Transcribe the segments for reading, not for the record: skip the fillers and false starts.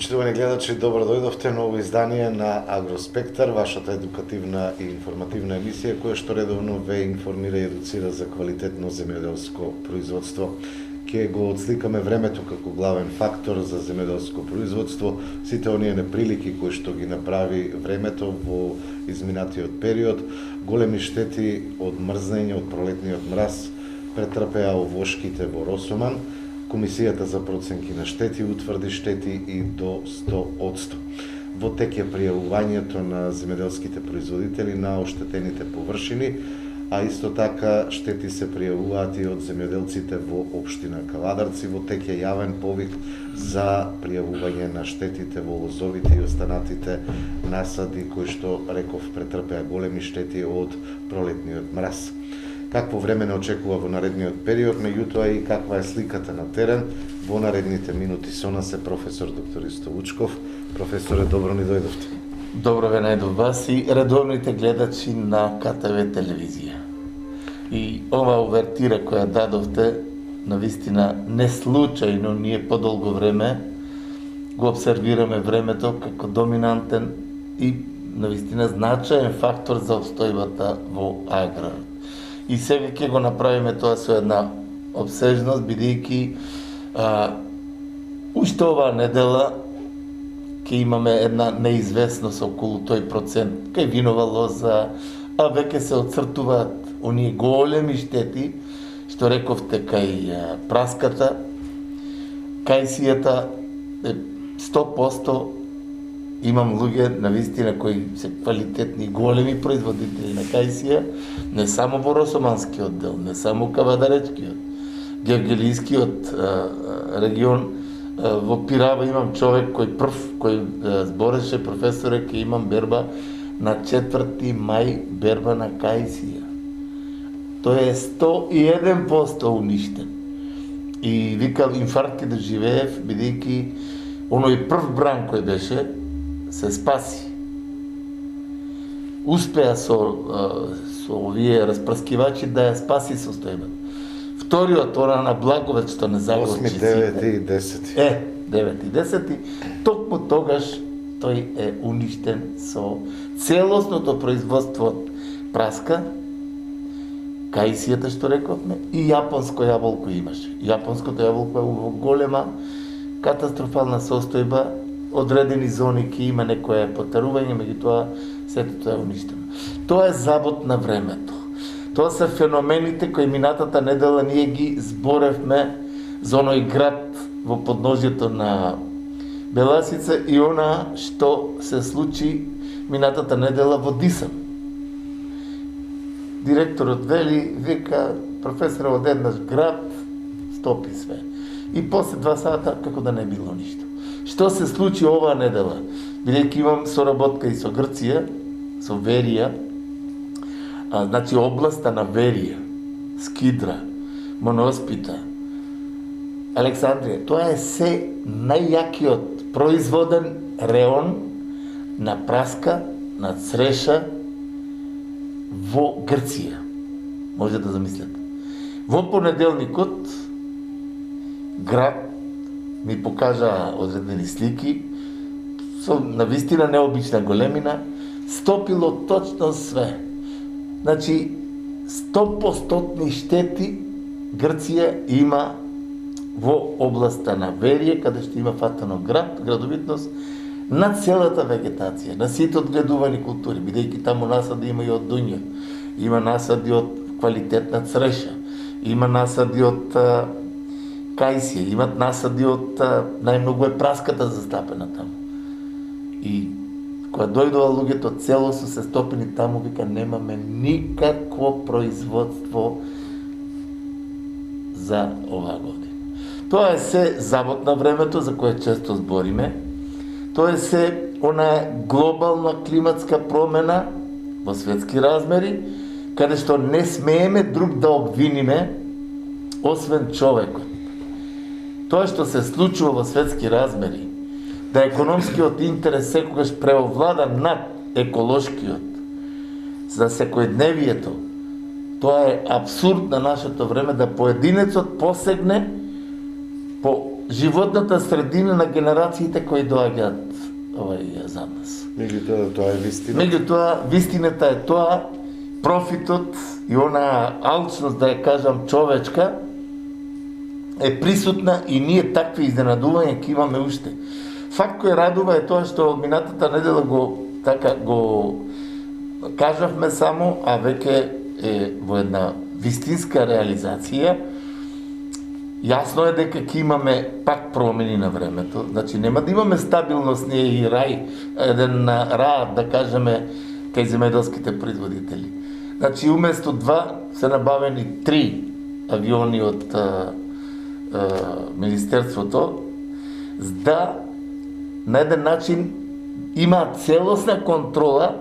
Почитувани гледачи, добро дојдовте на ново издание на Агроспектар, вашата едукативна и информативна емисија која што редовно ве информира и едуцира за квалитетно земјоделско производство. Ке го отсликаме времето како главен фактор за земјоделско производство, сите оние неприлики кои што ги направи времето во изминатиот период, големи штети од мрзнење, од пролетниот мраз претрпеа овошките во Росоман. Комисијата за проценки на штети утврди штети и до 100%. Во тек е пријавувањето на земјоделските производители на оштетените површини, а исто така штети се пријавуваат и од земјоделците во општина Кавадарци. Во тек е јавен повик за пријавување на штетите во лозовите и останатите насади кои што, реков, претрпеа големи штети од пролетниот мраз. Какво време не очекува во наредниот период, меѓутоа и каква е сликата на терен во наредните минути со нас е професор доктор Исто Вучков. Професоре, добро ни дојдовте. Добро ве најдов вас и редовните гледачи на КТВ телевизија. И ова увертира која дадовте, навистина не случајно ние подолго време го обсервираме времето како доминантен и навистина значаен фактор за обстојбата во аграрот. И сега ќе го направиме тоа со една обсежност, бидејќи уште оваа недела ќе имаме една неизвестност околу тој процент кај винова лоза, а веќе се оцртуваат оние големи штети, што рековте кај праската, кајсијата, 100% имам луѓе навистина кои се квалитетни големи производители на кајсија, не само во Росоманскиот дел, не само Кавадаречкиот, Гевгелискиот регион. Во Пирава имам човек кој збореше, професоре, ке имам берба на 4 мај берба на кајсија. Тој е 101% уништен. И викав инфаркт ке доживеев, бидејќи оној прв бран кој беше се спаси. Успеа со овие распрскивачи да ја спаси состојбата. Вториот, она на Благовест, што не заглочи 8, 9 и 10. 9 и 10, токму тогаш тој е уништен со целосното производство од праска, кајсијата што рековме, и јапонско јаболко имаше. Јапонското јаболко е во голема катастрофална состојба, одредени зони ки има некое потарување, меѓутоа сето тоа е уништено. Тоа е забот на времето. Тоа се феномените кои минатата недела ние ги зборевме за оној град во подножјето на Беласица и она што се случи минатата недела во Дисан. Директорот вели, вика, професорот од еднаш град стопи све. И после 2 сата како да не било ништо. Што се случи оваа недела? Бидејќи имам соработка и со Грција, со Верија, значи областа на Верија, Скидра, Моноспита, Александрија, тоа е се најјакиот производен реон на праска, на цреша во Грција. Може да замислете. Во понеделникот град ми покажа одредени слики со навистина необична големина, стопило точно све. Значи, 100% штети Грција има во областа на Верија, каде што има фатано градовитност, на целата вегетација, на сите одгледувани култури, бидејќи таму насади има и од дуња, има насади од квалитетна цреша, има насади од кајсија, имат насади од најмногу е праската застапена таму. И кога дојдоа луѓето целосно се стопени таму, вика, немаме никакво производство за оваа година. Тоа е се забот на времето за кое често збориме. Тоа е се она глобална климатска промена во светски размери, каде што не смееме друг да обвиниме освен човекот. Тоа што се случува во светски размери, да економскиот интерес секогаш преовлада над еколошкиот за секојдневието, тоа е апсурд на нашето време да поединецот посегне по животната средина на генерациите кои доаѓаат за нас. Меѓутоа, тоа е вистина. Меѓутоа, вистината е тоа, профитот и она алчност, да ја кажам, човечка, е присутна и ние такви изненадувања ќе имаме уште. Факт кој радува е тоа што минатата недела го кажавме само, а веќе е во една вистинска реализација. Јасно е дека ќе имаме пак промени на времето, значи нема да имаме стабилност ние и рај, еден раат, да кажеме, кај земјоделските производители. Значи уместо 2 се набавени 3 авиони од Министерството, да на еден начин има целосна контрола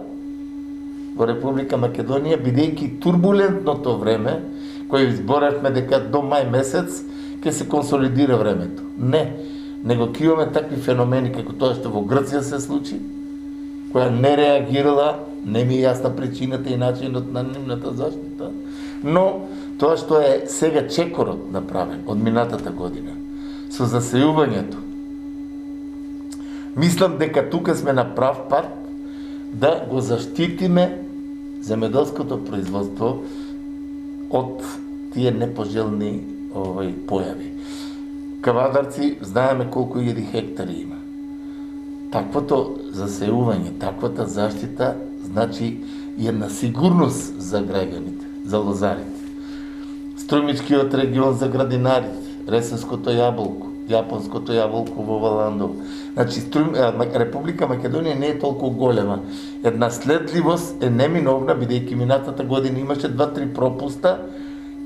во Република Македонија, бидејќи турбулентното време, кој изборевме дека до мај месец ќе се консолидира времето. Не, него ќе имаме такви феномени како тоа што во Грција се случи, која не реагирала, не ми е јасна причината и начинот на нивната заштита, но тоа што е сега чекорот направен од минатата година со засејувањето, мислам дека тука сме на прав пат да го заштитиме земјоделското производство од тие непожелни појави. Кавадарци, знаеме колку иljadi хектари има. Таквото засејување, таквата заштита, значи една сигурност за граѓаните, за лозарите. Струмичкиот регион за градинарите, Ресенското јаболко, Јапонското јаболко во Валандово. Значи, Република Македонија не е толку голема. Една следливост е неминовна, бидејќи минатата година имаше 2-3 пропуста,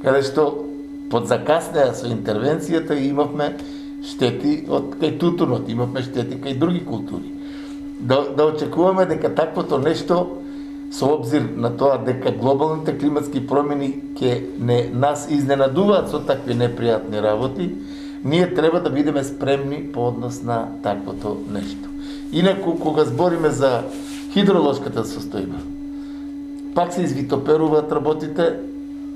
каде што подзакаснеа со интервенцијата и имавме штети од кај тутунот, имавме штети кај други култури. Да очекуваме дека таквото нешто, со обзир на тоа дека глобалните климатски промени ќе нас изненадуваат со такви непријатни работи, ние треба да бидеме спремни по однос на таквото нешто. Инаку, кога збориме за хидроложката состојба, пак се извитоперуваат работите,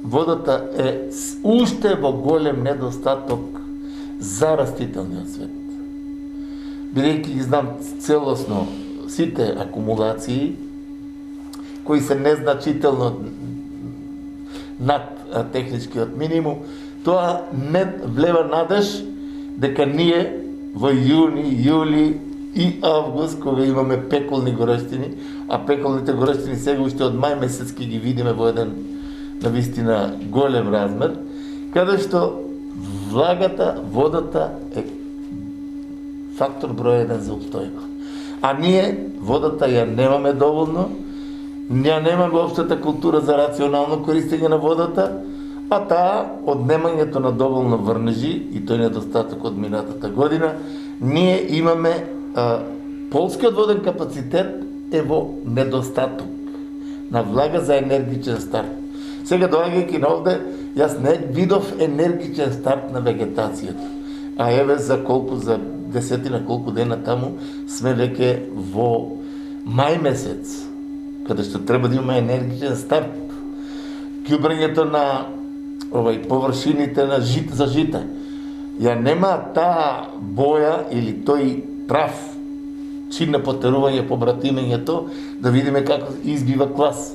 водата е уште во голем недостаток за растителниот свет. Бидејќи ги знам целосно сите акумулации, кои се незначително над техничкиот минимум, тоа не влева надеж дека ние во јуни, јули и август, кога имаме пеколни горештини, а пеколните горештини сега уште од мај месец ќе ги видиме во еден навистина голем размер, каде што влагата, водата е фактор број 1 за обстојба. А ние водата ја немаме доволно, ја немаме општата култура за рационално користење на водата, а таа однемањето на доволно врнежи и тој недостаток од минатата година, ние имаме полскиот воден капацитет е во недостаток на влага за енергичен старт. Сега доаѓајќи на овде, јас не видов енергичен старт на вегетацијата. А еве за десетина колку дена таму сме веќе во мај месец, каде што треба да има енергичен старт. Ѓубрењето на површините на за жита. Ја нема таа боја или тој прав чин на потерување, побратимењето, да видиме како избива клас.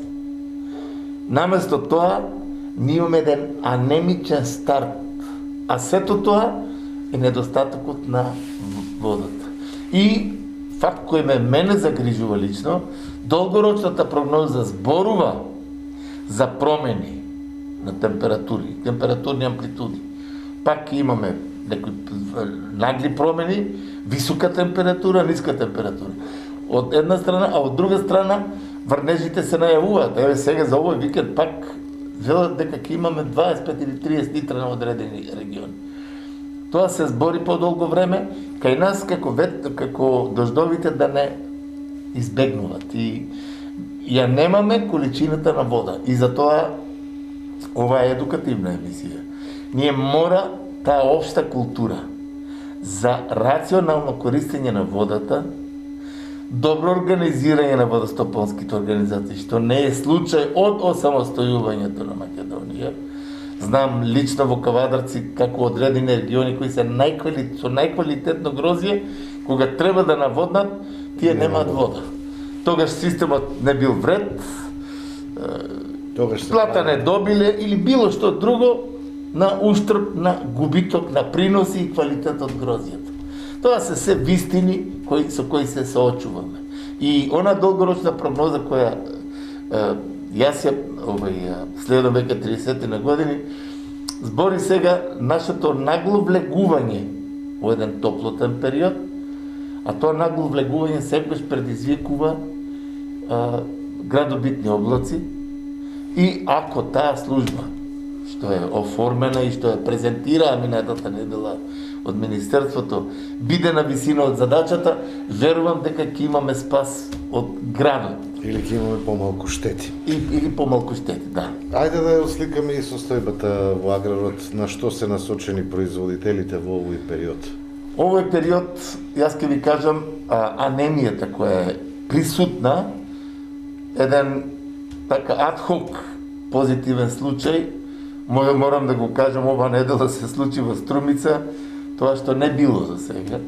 Наместо тоа, ние имаме еден анемичен старт, а сето тоа е недостатокот на водата. И факт кој мене загрижува лично, долгорочната прогноза зборува за промени на температури, температурни амплитуди. Пак имаме некои нагли промени, висока температура, ниска температура. Од една страна, а од друга страна, врнежите се најавуваат. Еве сега за овој викенд пак велат дека ќе имаме 25 или 30 литра на одредени региони. Тоа се збори подолго време, кај нас како дождовите да не избегнуват. И ја немаме количината на вода. И затоа ова е едукативна емисија. Ние мора таа општа култура за рационално користење на водата, добро организирање на водостопонските организации, што не е случај од осамостојувањето на Македонија, Знам лично во Кавадарци како одредени региони кои се со најквалитетно грозје, кога треба да наводнат, тие немаат вода. Тогаш системот не бил вред, плата не добиле или било што друго на уштрб на губиток на приноси и квалитет од грозјето. Тоа се вистини со кои се соочуваме. И она долгорочна прогноза која јас ја следом веќе 30 на години, збори сега нашето нагло влегување во еден топлотен период, а тоа нагло влегување секогаш предизвикува градобитни облаци и ако таа служба што е оформена и што е презентираа минатата недела од Министерството биде на висина од задачата, верувам дека ќе имаме спас од градот. Или ќе имаме помалку штети. Или помалку штети, да. Ајде да ја осликаме и состојбата во аграрот, на што се насочени производителите во овој период. Овој период, јас ќе ви кажам, анемијата која е присутна, еден така адхок позитивен случај, морам да го кажам, ова недела се случи во Струмица, тоа што не било за сега.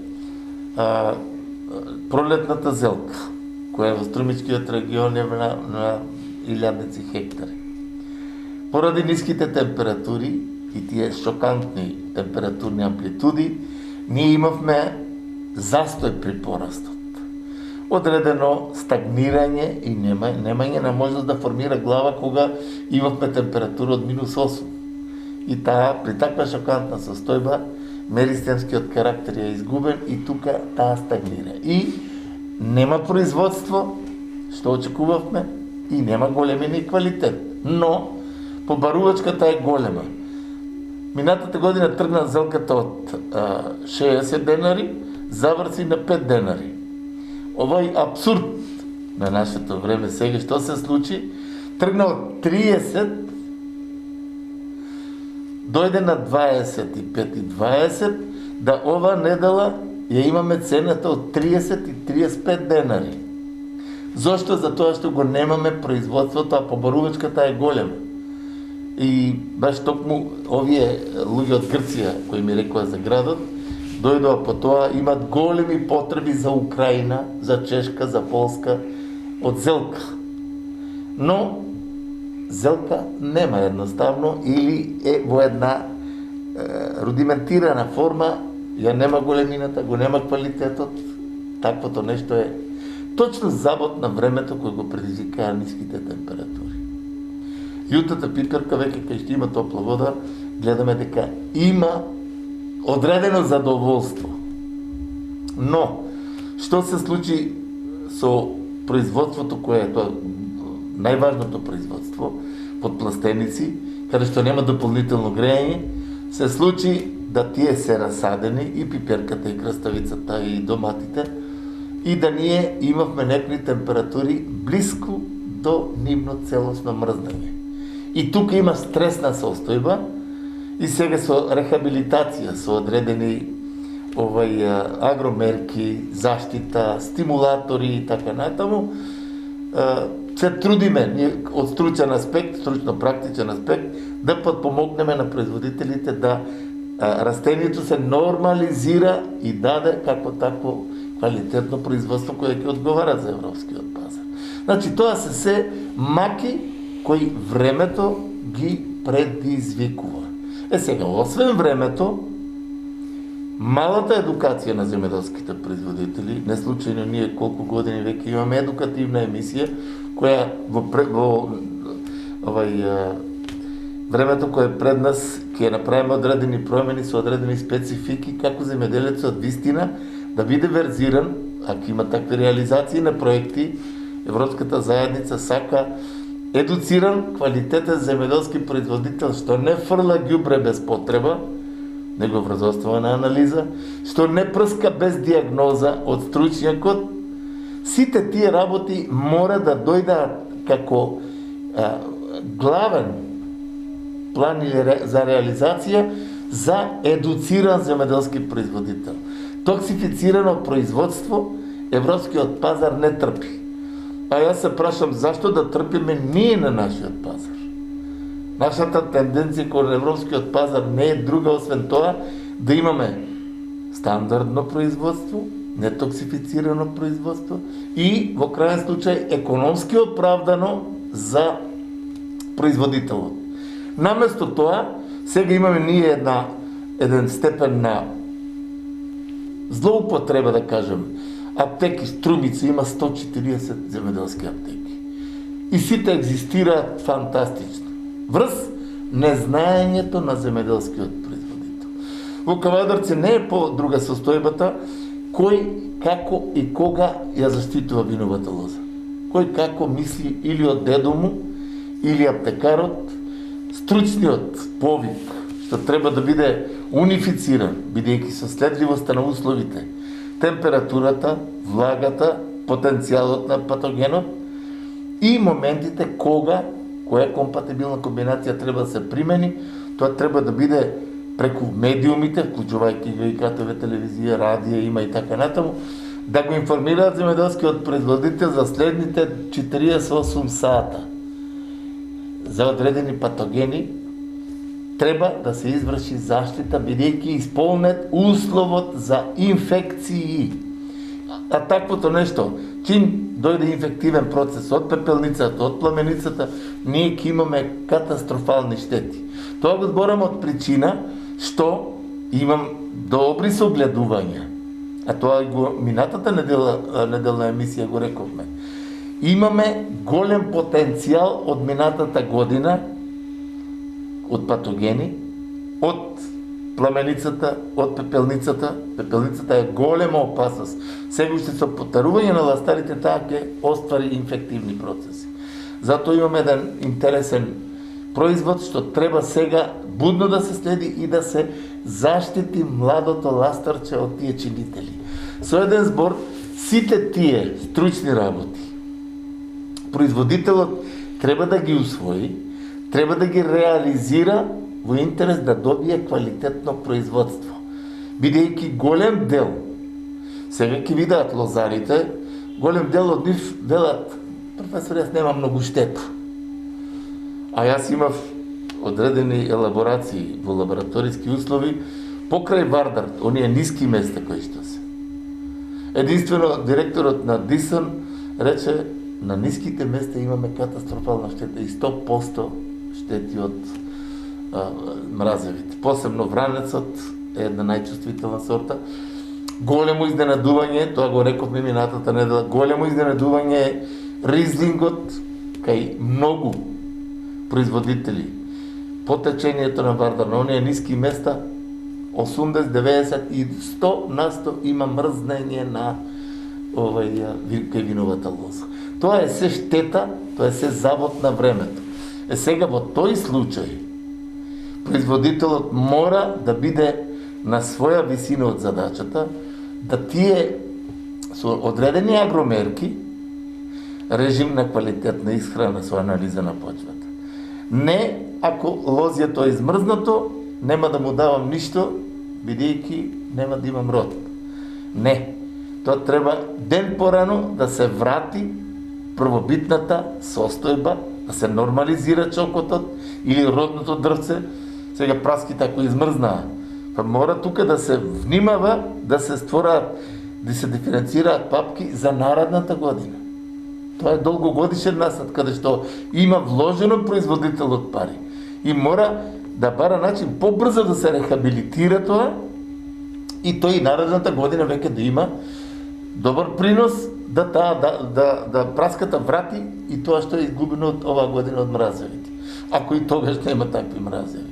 Пролетната зелка, која во Струмичкиот регион е на илјадници хектари. Поради ниските температури и тие шокантни температурни амплитуди, ние имавме застој при порастот. Одредено стагнирање и немање на можност да формира глава кога имавме температура од -8. И при таква шокантна состојба, меристенскиот карактер е изгубен и тука таа стагнира. И нема производство, што очекувавме, и нема големина и квалитет. Но, побарувачката е голема. Минатата година тргна зелката од 60 денари, заврши на 5 денари. Овој абсурд на нашето време сега, што се случи, тргна од 30, дојде на 25 и 20, да ова недела ја имаме цената од 30 и 35 денари. Зошто? Затоа што го немаме производството, а побарувачката е голема. И баш токму овие луѓе од Грција, кои ми рекоа за градот, дојдоа по тоа, имат големи потреби за Украина, за Чешка, за Полска, од зелка. Но зелка нема едноставно или е во една рудиментирана форма, ја нема големината, го нема квалитетот, таквото нешто е точно забот на времето кој го предизвикаа ниските температури. Јутата пиперка веќе кај што има топла вода, гледаме дека има одредено задоволство. Но, што се случи со производството кое е тоа најважното производство, подпластеници, каде што нема дополнително грејање, се случи да тие се расадени и пиперката, и краставицата, и доматите, и да ние имавме некои температури близко до нивно целосно мрзнање. И тука има стресна состојба, и сега со рехабилитација, со одредени агромерки, заштита, стимулатори и така натаму, се трудиме ние од стручен аспект, стручно-практичен аспект, да подпомогнеме на производителите да растението се нормализира и даде како такво квалитетно производство кое ќе одговара за европскиот пазар. Значи, тоа се маки кои времето ги предизвикува. Сега, освен времето, малата едукација на земјоделските производители, не случајно ние колку години веќе имаме едукативна емисија, која во времето кое е пред нас ќе направиме одредени промени со одредени специфики како земјоделецот вистина да биде верзиран, ако има такви реализации на проекти, Европската заедница сака едуциран, квалитетен земјоделски производител што не фрла ѓубре без потреба, него вразоствена анализа, што не прска без диагноза од стручњакот. Сите тие работи мора да дојдат како главен план за реализација за едуциран земјоделски производител. Токсифицирано производство европскиот пазар не трпи. А јас се прашам зашто да трпиме ние на нашиот пазар. Нашата тенденција кон европскиот пазар не е друга освен тоа да имаме стандардно производство, нетоксифицирано производство и во крајен случај економски оправдано за производителот. Наместо тоа, сега имаме ние еден степен на злоупотреба, да кажем. Аптеки, Струмица има 140 земеделски аптеки. И сите екзистираат фантастично. Врз незнаењето на земеделскиот производител. Во Кавадарци не е по друга состојбата кој, како и кога ја заштитува виновата лоза. Кој како мисли или од дедо му, или аптекарот, стручниот повик, што треба да биде унифициран, бидејќи со следливоста на условите, температурата, влагата, потенцијалот на патогенот и моментите кога, која компатибилна комбинација треба да се примени, тоа треба да биде преку медиумите, вклучувајќи и КТВ, телевизија, радија, има и така натаму, да го информираат земеделскиот производител за следните 48 сата. За одредени патогени треба да се изврши заштита, бидејќи исполнет условот за инфекции. А таквото нешто, чим дојде инфективен процес од пепелницата, од пламеницата, ние ќе имаме катастрофални штети. Тоа го зборам од причина што имам добри согледувања. А тоа го минатата неделна емисија го рековме. Имаме голем потенцијал од минатата година од патогени, од пламеницата, од пепелницата. Пепелницата е голема опасност. Сега уште со потарување на ластарите таа ќе оствари инфективни процеси. Затоа имаме еден интересен производ што треба сега будно да се следи и да се заштити младото ластарче од тие чинители. Со еден збор, сите тие стручни работи, производителот треба да ги усвои, треба да ги реализира во интерес да добие квалитетно производство. Бидејќи голем дел, сега ќе видат лозарите, голем дел од нив велат, професор, јас немам многу штета. А јас имав одредени елаборации во лабораториски услови покрај Вардар, оние ниски места кои што се. Единствено директорот на Дисан рече на ниските места имаме катастрофална штета и 100% штети од мразевите. Посебно вранецот е една најчувствителна сорта. Големо изненадување, тоа го рековме минатата недела, големо изненадување е ризлингот кај многу производители. По течението на Вардар, на оние ниски места, 80, 90 и 100% има мрзнење на кај виновата лоза. Тоа е се штета, тоа е се завод на времето. Сега во тој случај, производителот мора да биде на своја висина од задачата, да тие со одредени агромерки, режим на квалитетна исхрана со анализа на почвата. Не, ако лозјето е измрзнато, нема да му давам ништо, бидејќи нема да имам род. Не, тоа треба ден порано да се врати првобитната состојба, да се нормализира чокотот или родното дрвце. Сега праските ако измрзнаа, па мора тука да се внимава, да се створаат, да се диференцираат папки за наредната година. Тоа е долгогодишен насад, каде што има вложено производителот пари. И мора да бара начин побрзо да се рехабилитира тоа и тој наредната година веќе да има добар принос да праската врати и тоа што е изгубено од оваа година од мразевите. Ако и тогаш нема такви мразеви.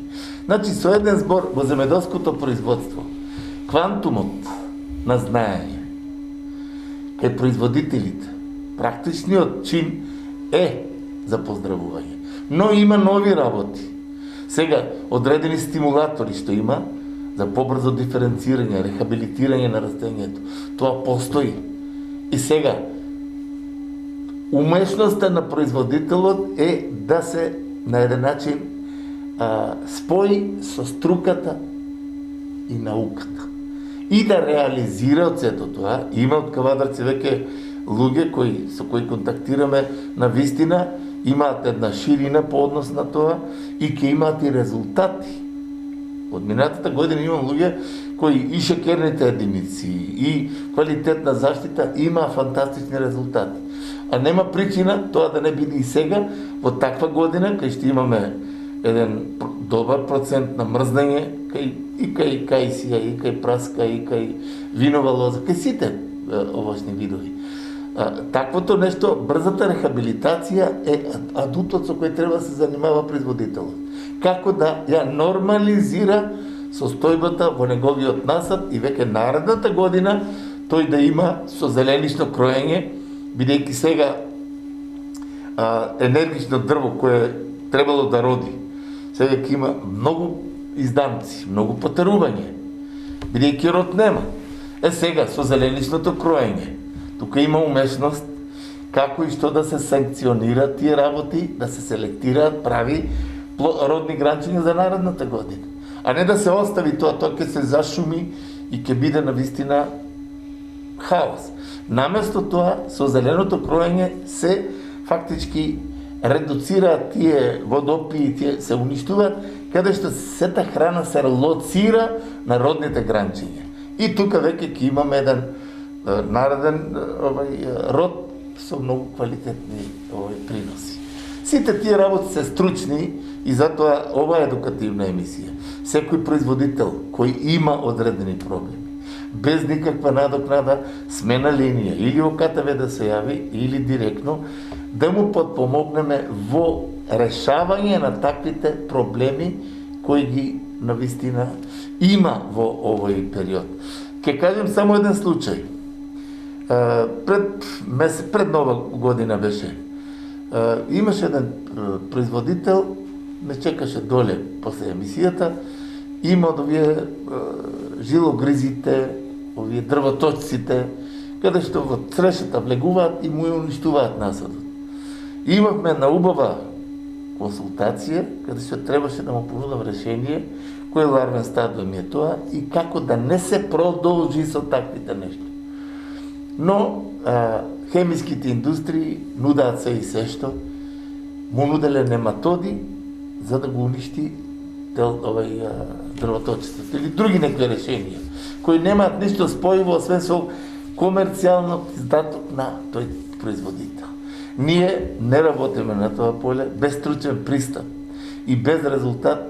Значи, со еден збор во земеделското производство, квантумот на знаење кај производителите, практичниот чин е за поздравување. Но има нови работи. Сега, одредени стимулатори што има за побрзо диференцирање, рехабилитирање на растението. Тоа постои. И сега, умешноста на производителот е да се на еден начин спои со струката и науката. И да реализира од сето тоа. Има од Кавадарци веќе луѓе со кои контактираме на вистина имаат една ширина по однос на тоа и ќе имаат и резултати. Од минатата година имам луѓе кои и шекерните единици и квалитетна заштита има фантастични резултати. А нема причина тоа да не биде и сега во таква година кај што имаме еден добар процент на мрзнење и кај кајсија, и кај праска, и кај винова лоза, кај сите овошни видови. Таквото нешто, брзата рехабилитација е адутот со кој треба да се занимава производителот. Како да ја нормализира состојбата во неговиот насад и веќе наредната година тој да има со зеленично кроење, бидејќи сега енергично дрво кое требало да роди, сега ќе има многу издамци, многу потерување, бидејќи род нема. Сега со зеленичното кроење, тука има умешност како и што да се санкционираат тие работи, да се селектираат прави родни гранчиња за наредната година. А не да се остави тоа ќе се зашуми и ќе биде навистина хаос. Наместо тоа, со зеленото кроење се фактички редуцираат тие водопии, тие се уништуваат, каде што сета храна се лоцира на родните гранчиња. И тука веќе ќе имаме еден нареден род со многу квалитетни приноси. Сите тие работи се стручни и затоа ова е едукативна емисија. Секој производител кој има одредени проблеми, без никаква надокнада, смена линија или во КТВ да се јави или директно, да му подпомогнеме во решавање на таквите проблеми кои ги навистина има во овој период. Ке кажем само еден случај. Пред нова година беше. Имаше еден производител, ме чекаше доле после емисијата, има од овие жилогризите, овие дрвоточците, каде што во трешата влегуваат и му ја уништуваат насадот. Имавме една убава консултација, каде што требаше да му понудам решение, кој ларвен стадиум е тоа и како да не се продолжи со таквите нешто. Но хемиските индустрии нудаат се и се што, му нуделе нематоди за да го уништи дрвоточицата или други некои решенија, кои немаат ништо спојиво освен со комерцијално издаток на тој производител. Ние не работиме на тоа поле без стручен пристап и без резултат,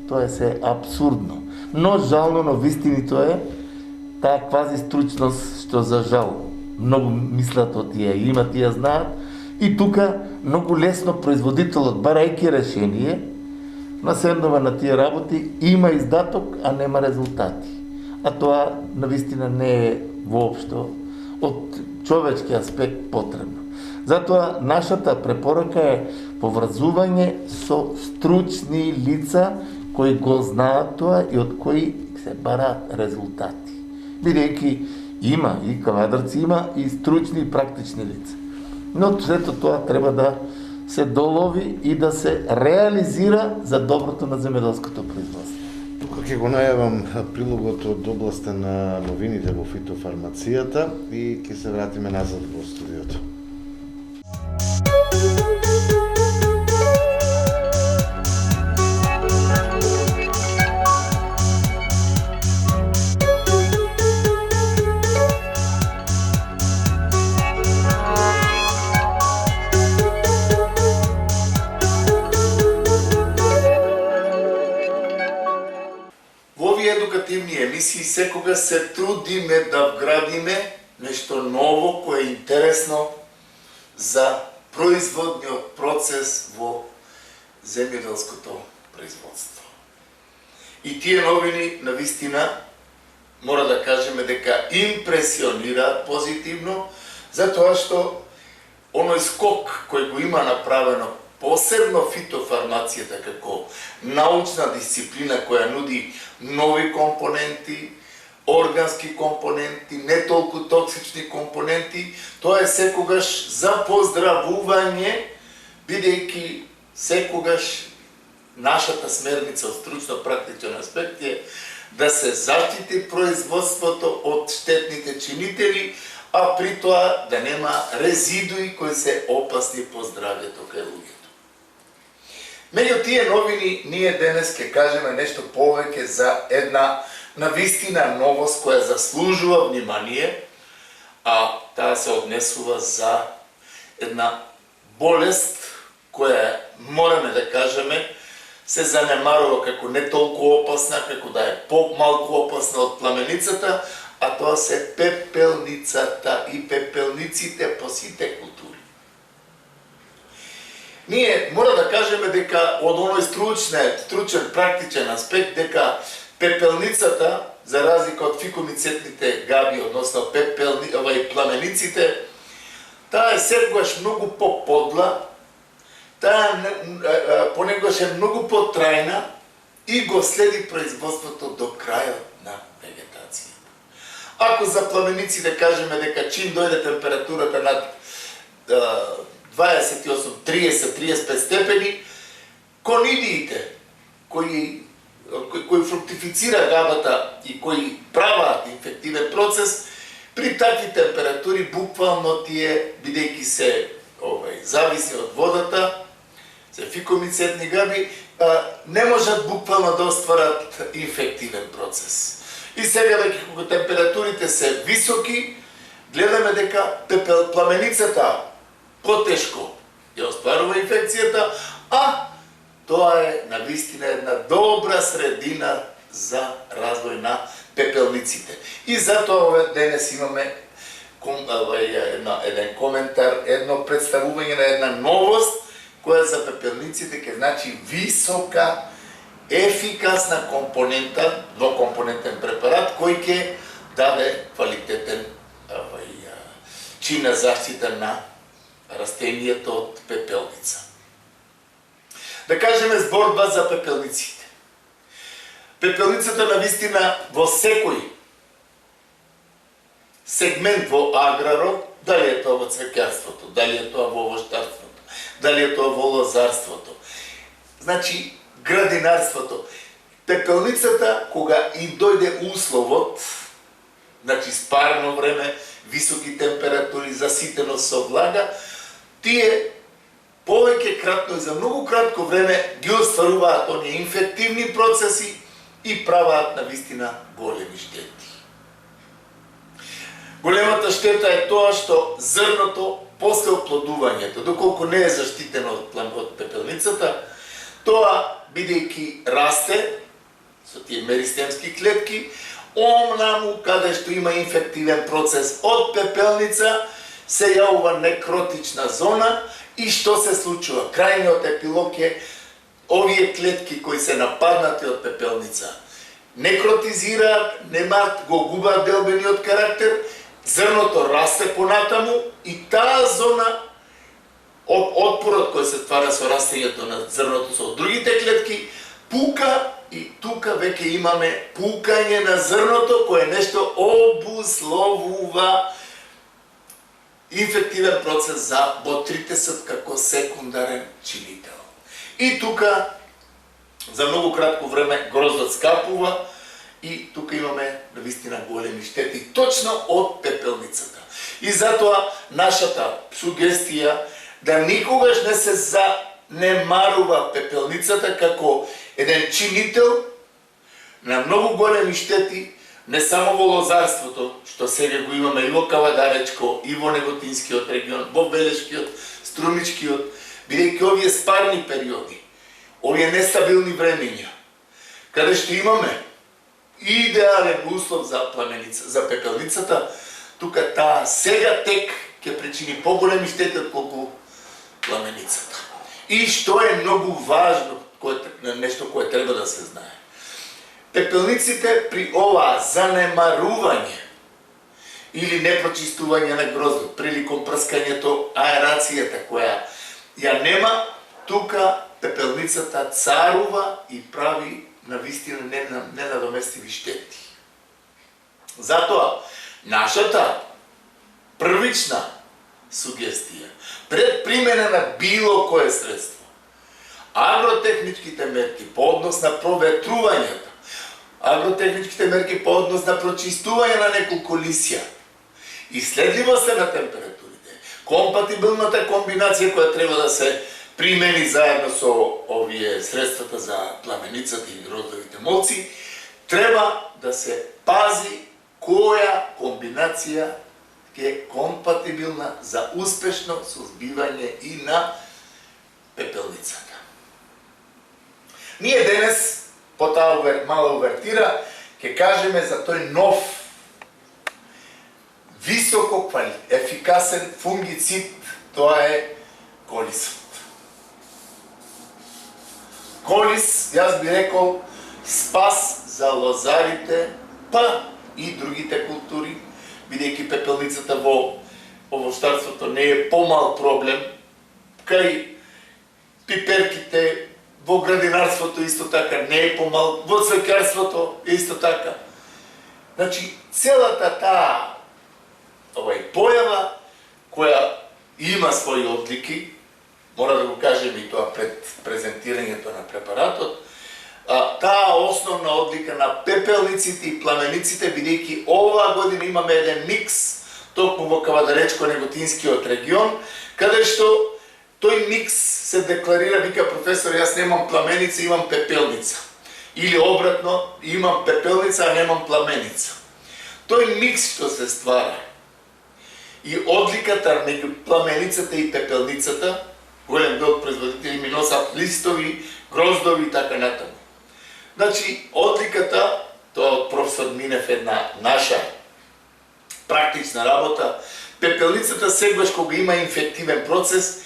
тоа се абсурдно. Но жално, но вистинито е таа квази стручност што за жал многу мислат од тие, имат и ја знаат, и тука многу лесно производителот, барајќи решение, наседнува на тие работи, има издаток, а нема резултати. А тоа навистина не е воопшто од човечки аспект потребно. Затоа нашата препорака е поврзување со стручни лица кои го знаат тоа и од кои се бараат резултати. Бидејќи има и кавадарци, има и стручни и практични лица. Но сето тоа треба да се долови и да се реализира за доброто на земјоделското производство. Тука ќе го најавам прилогот од областа на новините во фитофармацијата и ќе се вратиме назад во студиото. Емисии секога се трудиме да вградиме нешто ново кое е интересно за производниот процес во земјоделското производство. И тие новини навистина мора да кажеме дека импресионираат позитивно, затоа што оној скок кој го има направено посебно фитофармацијата како научна дисциплина која нуди нови компоненти, органски компоненти, не толку токсични компоненти, тоа е секогаш за поздравување, бидејќи секогаш нашата смерница од стручно-практичен аспект е да се заштити производството од штетните чинители, а при тоа да нема резидуи кои се опасни по здравјето кај луѓето. Меѓу тие новини, ние денес ќе кажеме нешто повеќе за една навистина новост која заслужува внимание, а таа се однесува за една болест која мораме да кажеме се занемарува како не толку опасна, како да е по-малку опасна од пламеницата, а тоа се пепелницата и пепелниците по сите култури. Ние мора да кажеме дека од оној стручен, практичен аспект, дека пепелницата, за разлика од фикомицетните габи, односно пламениците, таа е секогаш многу по-подла, таа понекогаш е многу по-трајна и го следи производството до крајот на вегетацијата. Ако за пламениците кажеме дека чим дојде температурата над 28, 30, 35 степени, конидиите кои фруктифицира габата и кои праваат инфективен процес, при такви температури буквално тие, бидејќи се зависи од водата, се фикомицетни габи, не можат буквално да остварат инфективен процес. И сега веќе кога температурите се високи, гледаме дека пламеницата потешко ја остварува инфекцијата, а тоа е навистина една добра средина за развој на пепелниците. И затоа денес имаме еден коментар, едно представување на една новост, која за пепелниците ќе значи висока, ефикасна компонента, двокомпонентен препарат, кој ќе даде квалитетен чин на заштита на растенијето од пепелница. Да кажеме зборба за пепелниците. Пепелницата навистина во секој сегмент во аграрот, дали е тоа во цвеќарството, дали е тоа во овоштарството, дали е тоа во лозарството, значи градинарството. Пепелницата, кога им дојде условот, значи спарно време, високи температури, заситеност со влага, тие повеќе кратко и за многу кратко време ги остваруваат оние инфективни процеси и праваат навистина големи штети. Големата штета е тоа што зрното после оплодувањето, доколку не е заштитено од пепелницата, тоа бидејќи расте со тие меристемски клетки, омнаму каде што има инфективен процес од пепелница, се јавува некротична зона и што се случува? Крајниот епилог е овие клетки кои се нападнати од пепелница некротизираат, немаат, го губаат делбениот карактер, зрното расте понатаму и таа зона отпорот кој се ствара со растењето на зрното со другите клетки пука и тука веќе имаме пукање на зрното кое нешто обусловува инфективен процес за ботритесот како секундарен чинител. И тука за многу кратко време гроздот скапува и тука имаме навистина големи штети точно од пепелницата. И затоа нашата сугестија да никогаш не се занемарува пепелницата како еден чинител на многу големи штети, не само во лозарството, што сега го имаме и во Кавадаречко, и во Неготинскиот регион, во Белешкиот, Струмичкиот, бидејќи овие спарни периоди, овие нестабилни времења, каде што имаме идеален услов за пепелницата, тука таа сега тек ќе причини поголеми штети отколку пламеницата. И што е многу важно, нешто кое треба да се знае. Пепелниците при ова занемарување или непрочистување на гроздот, приликом прскањето, аерацијата која ја нема, тука пепелницата царува и прави навистина ненадоместиви штети. Затоа, нашата првична сугестија, пред примена на било кое средство, агротехничките мерки по однос на проветрувањето, агротехничките мерки по однос на прочистување на неколку лисја, изследливоста на температурите, компатибилната комбинација која треба да се примени заедно со овие средствата за пламеницата и гроздовите молци, треба да се пази која комбинација е компатибилна за успешно сузбивање и на пепелницата. Ние денес, по таа мала увертира, ќе кажеме за тој нов, високо ефикасен фунгицид, тоа е колисот. Колис, јас би рекол, спас за лозарите, па и другите култури, бидејќи пепелницата во овощарството не е помал проблем, кај пиперките, во градинарството исто така не е помал, во цвеќарството исто така. Значи, целата таа појава, која има своји одлики, мора да го кажем и тоа пред презентирањето на препаратот, таа основна одлика на пепелниците и пламениците, бидејќи оваа година имаме еден микс, токму во Кавадаречко-Неготинскиот регион, каде што тој микс се декларира, вика професор, јас немам пламеница, имам пепелница. Или обратно, имам пепелница, а немам пламеница. Тој микс што се ствара и одликата меѓу пламеницата и пепелницата, голем дел од производители ми носат листови, гроздови и така натаму. Значи, одликата, тоа од професор Минев една наша практична работа, пепелницата сегаш кога има инфективен процес,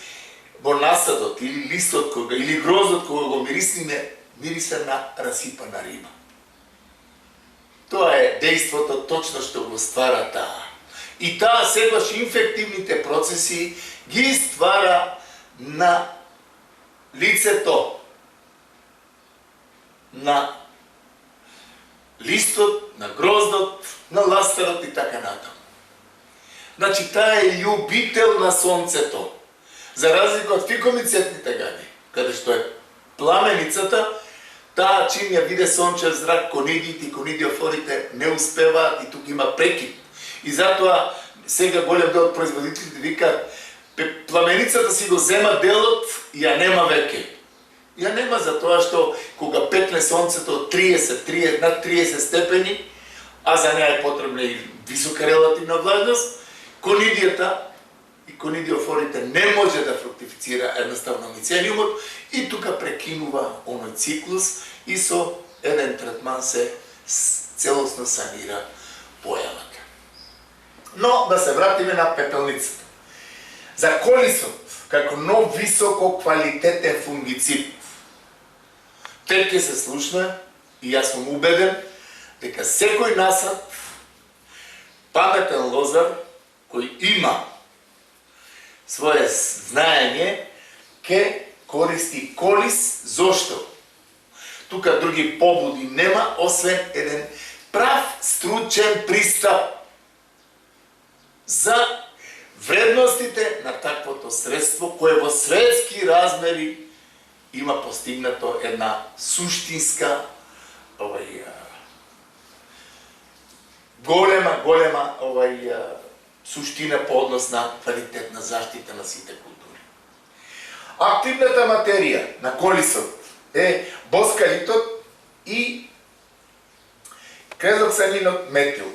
во насадот или листот кога, или гроздот кога го мирисниме, мириса на расипана риба. Тоа е дејството точно што го ствара таа. И таа сегаш инфективните процеси ги ствара на лицето, на листот, на гроздот, на ластарот и така натаму. Значи, таа е љубител на сонцето. За разлика од фикомицетните гади, каде што е пламеницата, таа чим ја виде сончев зрак, конидите и конидиофорите не успеваат и тук има прекид. И затоа сега голем дел од производителите викаат, пламеницата си го зема делот и ја нема веќе. Ја нема затоа што кога пекне сонцето над 30 степени, а за неа е потребна и висока релативна влажност, конидијата и конидиофорите не може да фруктифицира едноставно мицелиумот и тука прекинува оној циклус и со еден третман се целосно санира појавата. Но да се вратиме на пепелницата. За колисот, како нов високо квалитетен фунгицид, тек ќе се слушна и јас сум убеден дека секој насад, паметен лозар кој има своје знаење, ке користи колис. Зошто? Тука други побуди нема, освен еден прав стручен пристап за вредностите на таквото средство, кое во светски размери има постигнато една суштинска голема суштина по однос на квалитет на заштита на сите култури. Активната материја на колисот е боскалитот и крезоксанинот метил,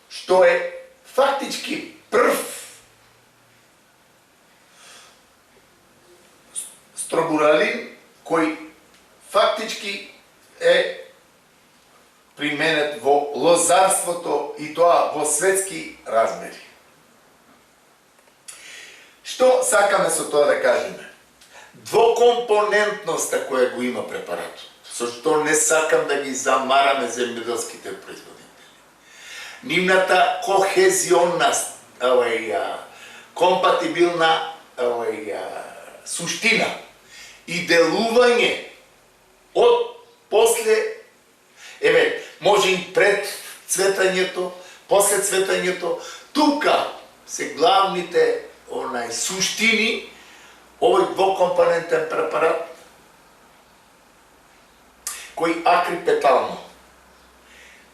што е фактички прв стробуралин кој фактички е применет во лозарството и тоа во светски размери. Што сакаме со тоа да кажеме? Двокомпонентноста која го има препаратот, со што не сакам да ги замараме земјоделските производители. Нивната кохезионна, компатибилна суштина и делување од после, може и пред цветањето, после цветањето, тука се главните суштини, овој двокомпонентен препарат, кој акрипетално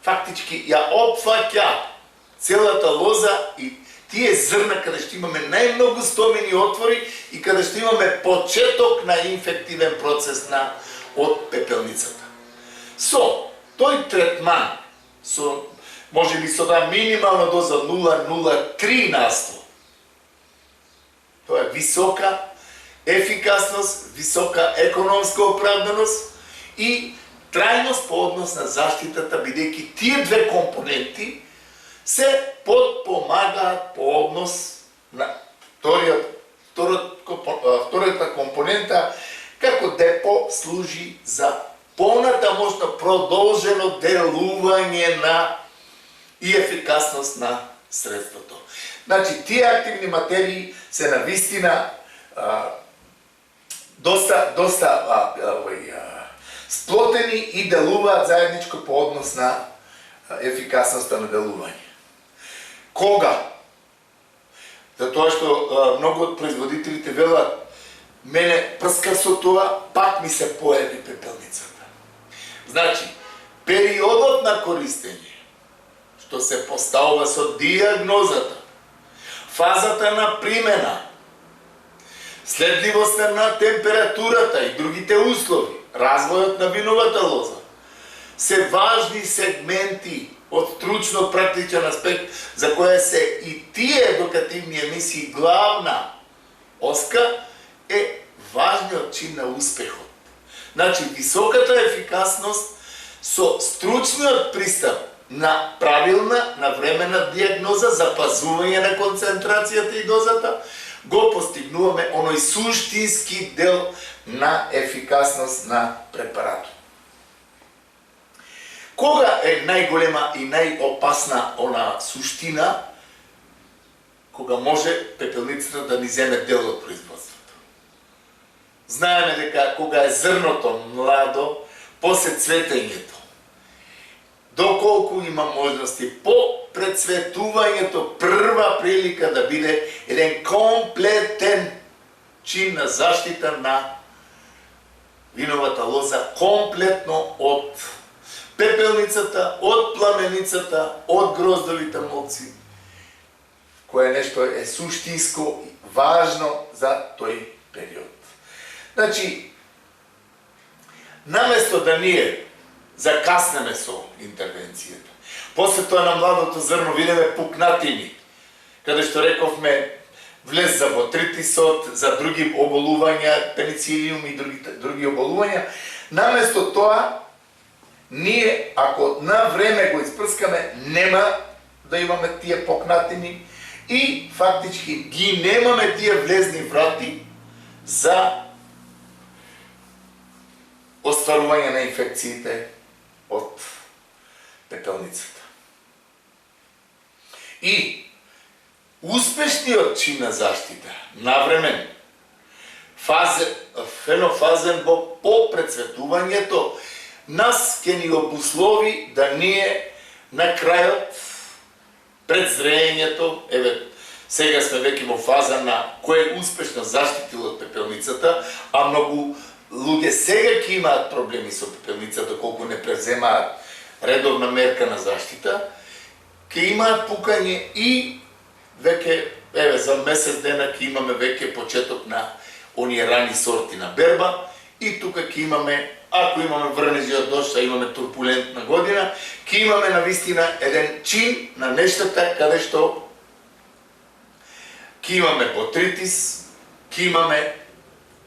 фактички ја опфаќа целата лоза и тие зрна каде што имаме најмногу стомени отвори и каде што имаме почеток на инфективен процес од пепелницата. Со тој третман, може би со минимална доза 0,03 насто, тоа е висока ефикасност, висока економска оправданост и трајност по однос на заштитата, бидејќи тие две компоненти се подпомагаат по однос на втората компонента, како депо служи за понатамошно продолжено делување и ефикасност на средството. Значи, тие активни материи се навистина доста сплотени и делуваат заедничко по однос на ефикасноста на делување. Кога? Затоа што многу од производителите велат, мене прска со тоа, пак ми се појави пепелницата. Значи, периодот на користење, што се поставува со диагнозата, фазата на примена, следливоста на температурата и другите услови, развојот на виновата лоза, се важни сегменти од стручно-практичен аспект, за која се и тие едукативни емисии главна оска, е важниот чин на успехот. Значи, високата ефикасност со стручниот пристап на правилна, навременна диагноза, запазување на концентрацијата и дозата, го постигнуваме оној суштински дел на ефикасност на препаратот. Кога е најголема и најопасна она суштина, кога може пепелницата да ни земе дел од производството? Знаеме дека кога е зрното младо, после цветењето, доколку има можности по прецветувањето, прва прилика да биде еден комплетен чин на заштита на виновата лоза, комплетно од пепелницата, од пламеницата, од гроздовите молци, кое нешто е суштинско важно за тој период. Значи, наместо да ние закаснеме со интервенцијата, после тоа на младото зрно видиме пукнатини, каде што рековме влез за ботритисот, за други оболувања, пеницилиум и други оболувања, наместо тоа, ние, ако на време го испрскаме, нема да имаме тие пукнатини и фактички ги немаме тие влезни врати за остварување на инфекциите од пепелницата. И успешниот чин на заштита, навремен, фенофазен по прецветувањето, нас ќе ни обуслови да ние на крајот, пред зрењето, сега сме веќе во фаза на кој е успешно заштитил од пепелницата, а многу луѓе сега ќе имаат проблеми со пепелницата, колку не преземаат редовна мерка на заштита, ќе имаат пукање и веќе, за месец дена ќе имаме веќе почеток на оние рани сорти на берба и тука ќе имаме, ако имаме врнежи од дожд, а имаме турбулентна година, ќе имаме навистина еден чин на нештата каде што ќе имаме ботритис, ќе имаме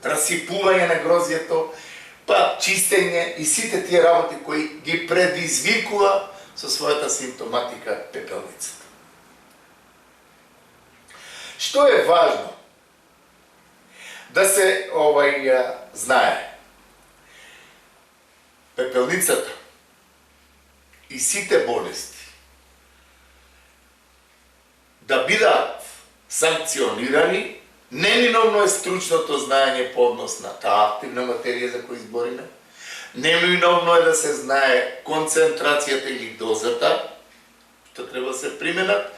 расипување на грозјето, па чистење и сите тие работи кои ги предизвикува со својата симптоматика пепелницата. Што е важно да се знае? Пепелницата и сите болести да бидат санкционирани, неминовно е стручното знаење по однос на таа активна материја за која избориме, неминовно е да се знае концентрацијата или дозата, што треба да се применат,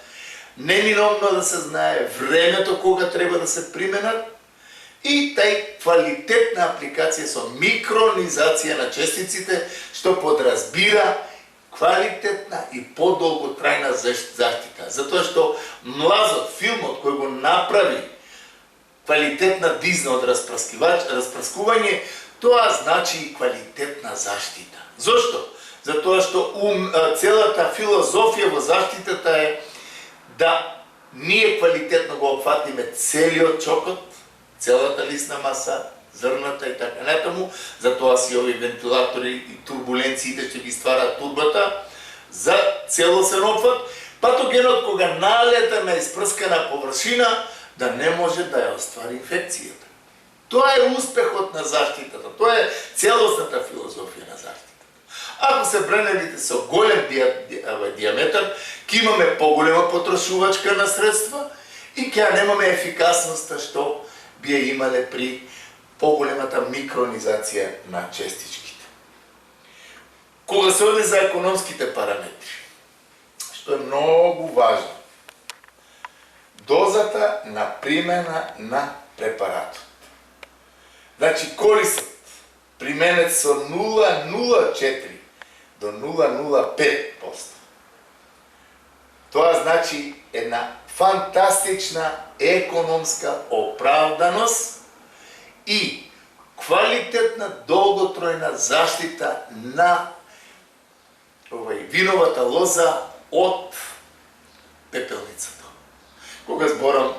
неминовно е да се знае времето кога треба да се применат и тај квалитетна апликација со микронизација на честиците, што подразбира квалитетна и подолготрајна заштита. Затоа што млазот, филмот кој го направи квалитетна дизна од распраскување, тоа значи и квалитетна заштита. Зошто? Затоа што целата филозофија во заштитата е да ние квалитетно го опфатиме целиот чокот, целата лисна маса, зрната и така натаму, затоа си овие вентилатори и турбуленциите ќе ги стварат турбата за целосен опфат, патогенот кога налета на испрскана површина да не може да ја оствари инфекцијата. Тоа е успехот на заштитата, тоа е целосната филозофија на заштитата. Ако се бреневите со голем диаметар, ќе имаме поголема потрошувачка на средства и ќе немаме ефикасноста што би ја имале при поголемата микронизација на честичките. Кога се оди за економските параметри, што е многу важно, дозата на примена на препаратот. Значи, корисот применет со 0,04 до 0,05%. Тоа значи една фантастична економска оправданост и квалитетна долготројна заштита на виновата лоза од пепелницата. Кога зборам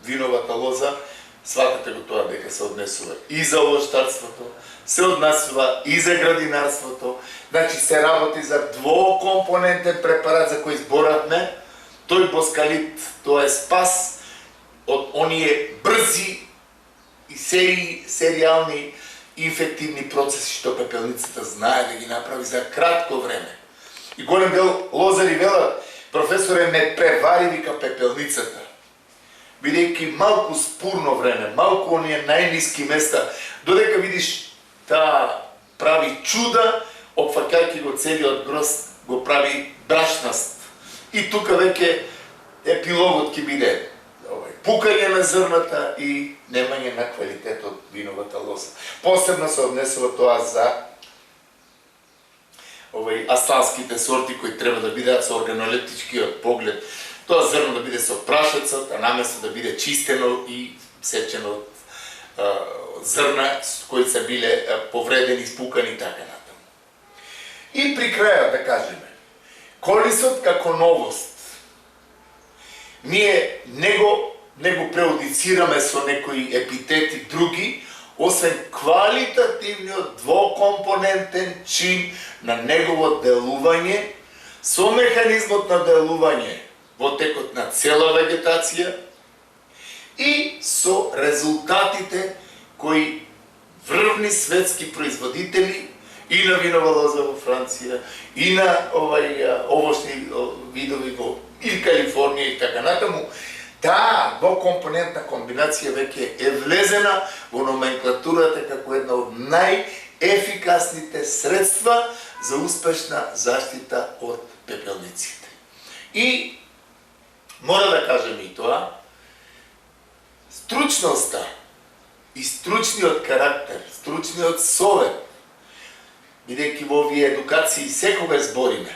виновата лоза, сватате го тоа дека се однесува и за овоштарството, се однесува и за градинарството, значи се работи за двокомпонентен препарат за кој зборавме, тој боскалит, тоа е спас од оние брзи и серијални инфективни процеси што пепелницата знае да ги направи за кратко време. И голем дел лозари велат, професоре, не превари вика пепелницата, бидејќи малку спурно време, малку оние најниски места, додека видиш таа прави чуда, опфаќајќи го целиот грозд, го прави брашнаст. И тука веќе епилогот ќе биде пукање на зрната и немање на квалитет од виновата лоза. Посебно се однесува тоа за асталските сорти кои треба да бидат со органолептичкиот поглед. Тоа зрно да биде со прашецот, а наместо да биде чистено и сечено од зрна кои се биле повредени, спукани и така натаму. И при крајот да кажеме, корисот како новост. Ние не го преодицираме со некои епитети други, освен квалитативниот двокомпонентен чин на негово делување, со механизмот на делување во текот на цела вегетација и со резултатите кои врвни светски производители и на винова лоза во Франција, и на овошни видови во и Калифорнија и така натаму, таа двокомпонентна комбинација веќе е влезена во номенклатурата како една од најефикасните средства за успешна заштита од пепелниците. И мора да кажем и тоа, стручноста и стручниот карактер, стручниот совет, бидејќи во овие едукации секогаш збориме,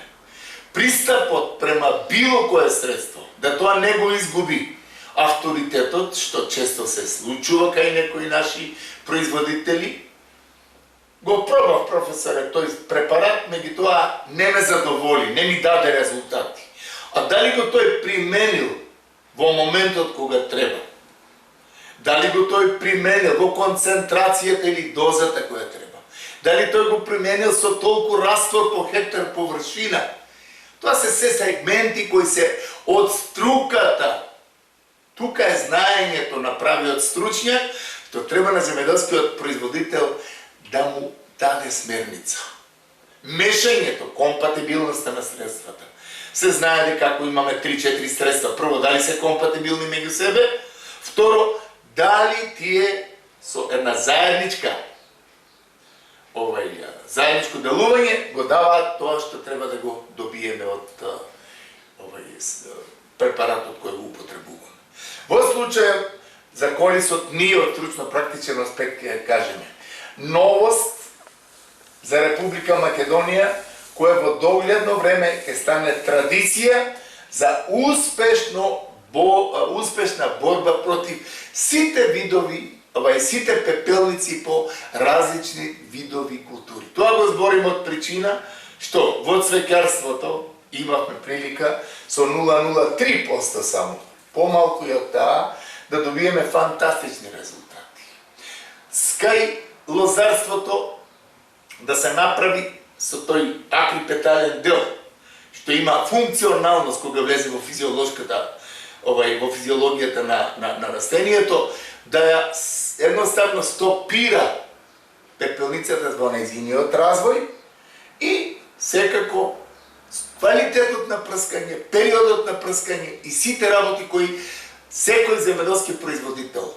пристапот према било кое средство, да тоа не го изгуби авторитетот, што често се случува кај некои наши производители. Го пробав, професоре, тој препарат, меѓутоа не ме задоволи, не ми даде резултати. А дали го тој применил во моментот кога треба? Дали го тој применил во концентрацијата или дозата која треба? Дали тој го применил со толку раствор по хектар површина? Тоа се се сегменти кои се од струката. Тука е знаењето на правиот стручњак, што треба на земјоделскиот производител да му даде смерница. Мешањето, компатибилноста на средствата. Се знае дека ако имаме 3-4 средства, прво, дали се компатибилни меѓу себе, второ, дали тие со една заедничко делување го даваат тоа што треба да го добиеме од препаратот кој го употребуваме. Во случајот за корисот ние од стручно-практичен аспект ќе кажеме. Новост за Република Македонија која во догледно време ќе стане традиција за успешна борба против сите видови, сите пепелници по различни видови култури. Тоа го зборим од причина што во цвеќарството имавме прилика со 0,03% само, помалку и од таа, да добиеме фантастични резултати. Скај лозарството да се направи со тој акрипетален дел, што има функционалност кога влезе во физиолошката, во физиологијата на растението, да ја едноставно стопира пепелницата во нејзиниот развој и секако квалитетот на прскање, периодот на прскање и сите работи кои секој земјоделски производител,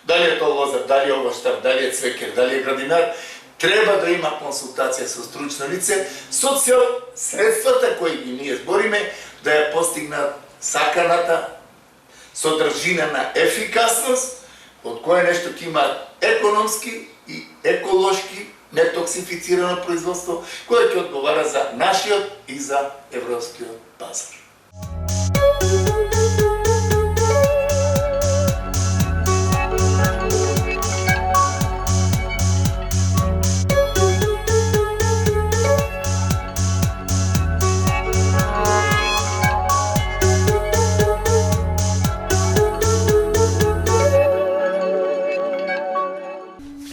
дали е тоа лозар, дали е овоштар, дали е цвекер, дали е градинар, треба да има консултација со стручно лице, со цел средствата кои ги ние збориме да ја постигнат саканата содржина на ефикасност, од кое нешто ќе има економски и еколошки нетоксифицирано производство, кое ќе одговара за нашиот и за европскиот пазар.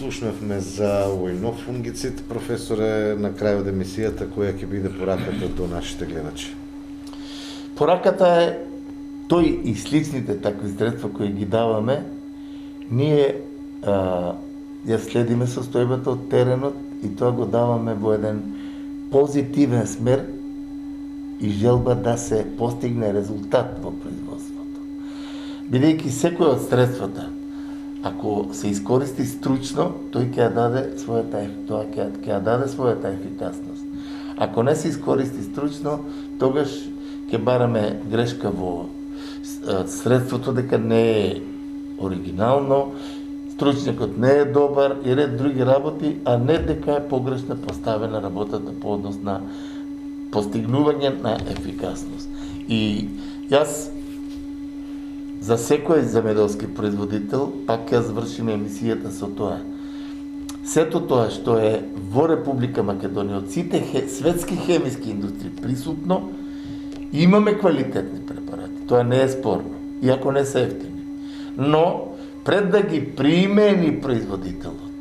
Слушнавме за овој нов фунгицид, професоре, на крај од емисијата, која ќе биде пораката до нашите гледачи? Пораката е тој и сличните такви средства кои ги даваме, ние ја следиме состојбата од теренот и тоа го даваме во еден позитивен смер и желба да се постигне резултат во производството. Бидејќи секој од средствата, ако се искористи стручно, тој ќе ја даде својата ефикасност. Ако не се искористи стручно, тогаш ќе бараме грешка во средството дека не е оригинално, стручникот не е добар и ред други работи, а не дека е погрешно поставена работата по однос на постигнување на ефикасност. И јас за секој земјоделски производител, пак ќе завршиме емисијата со тоа. Сето тоа што е во Република Македонија, од сите светски хемиски индустрии присутно, имаме квалитетни препарати. Тоа не е спорно, иако не се ефтини. Но, пред да ги примени производителот,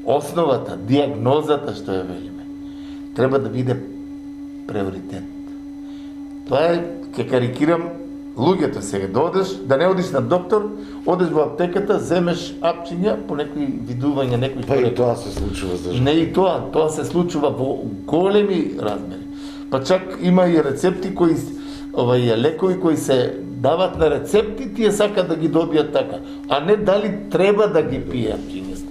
основата, диагнозата што ја велиме, треба да биде приоритет. Тоа е, ќе карикирам, луѓето сега, да не одиш на доктор, одиш во аптеката, земеш апчиња по некои видувања, некои... Па и тоа се случува, зашто? Не и тоа се случува во големи размери. Па чак има и рецепти кои, лекови кои се дават на рецепти, тие сакат да ги добијат така, а не дали треба да ги пие апчињата.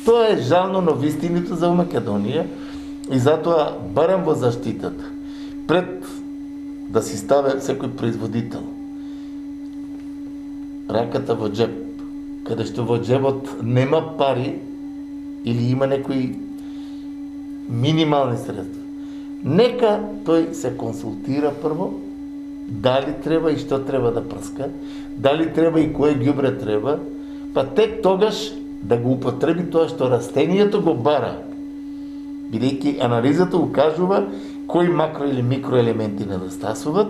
Тоа е жално, но вистинито за Македонија и затоа барам во заштитата. Пред да си ставе секој производител раката во джеб, каде што во джебот нема пари или има некои минимални средства. Нека тој се консултира прво, дали треба и што треба да прска, дали треба и кое ѓубре треба, па тек тогаш да го употреби тоа што растението го бара. Бидејќи анализата укажува кои макро или микроелементи недостасуват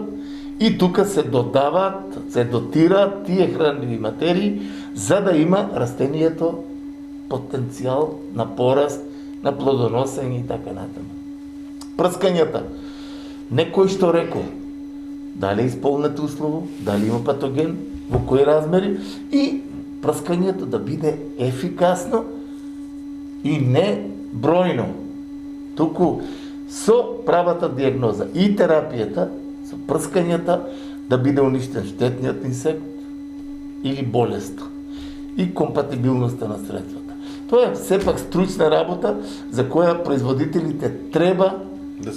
и тука се додаваат, се дотираат тие хранливи материи за да има растението потенцијал на пораст, на плодоносење и така натаму. Прскањата. Некој што рекол, дали е исполнет услово, дали има патоген, во кои размери и прскањето да биде ефикасно и не бројно. Туку со правата диагноза и терапијата, со прскањата, да биде уништен штетниот инсект или болест и компатибилноста на средствата. Тоа е сепак стручна работа за која производителите треба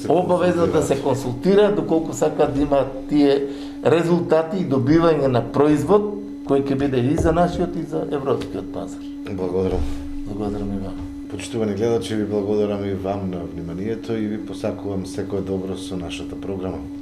обавезно да се консултираат доколку сакаат да имаат тие резултати и добивање на производ кој ќе биде и за нашиот и за европскиот пазар. Благодарам. Благодарам и вам. Почитувани гледачи, ви благодарам и вам на вниманието и ви посакувам секое добро со нашата програма.